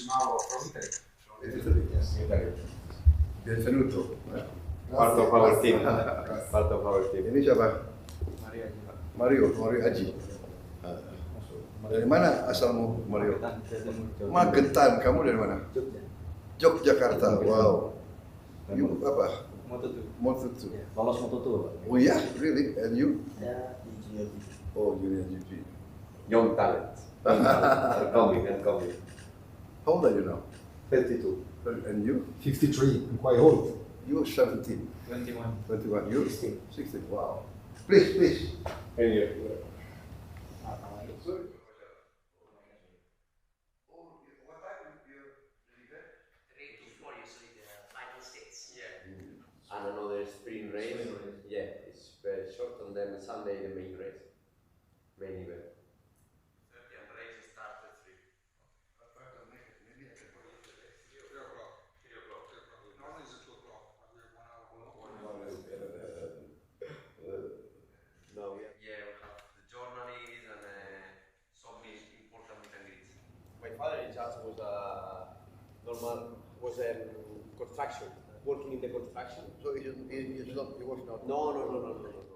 Mauro from Italy. Yes, Italy. Benvenuto. Part of our team. Part of our team. Ini siapa? Mario Aji. Dari mana asalmu, Mario? Magetan. Kamu dari mana? Yogyakarta. Wow. You apa? Moto2. Lolos Moto2. Oh yeah, really? And you? Ya, di Junior. Oh, Junior GP. Young talent. Are coming. How old are you now? 32. And you? 53, I'm quite old. You 17. 21. 21. You? 16. Wow. Please. And you? Sorry. And another sprint race. Yeah, it's very short, and then Sunday the main race. Main event. My father in charge was construction, working in the construction. So he was not. No.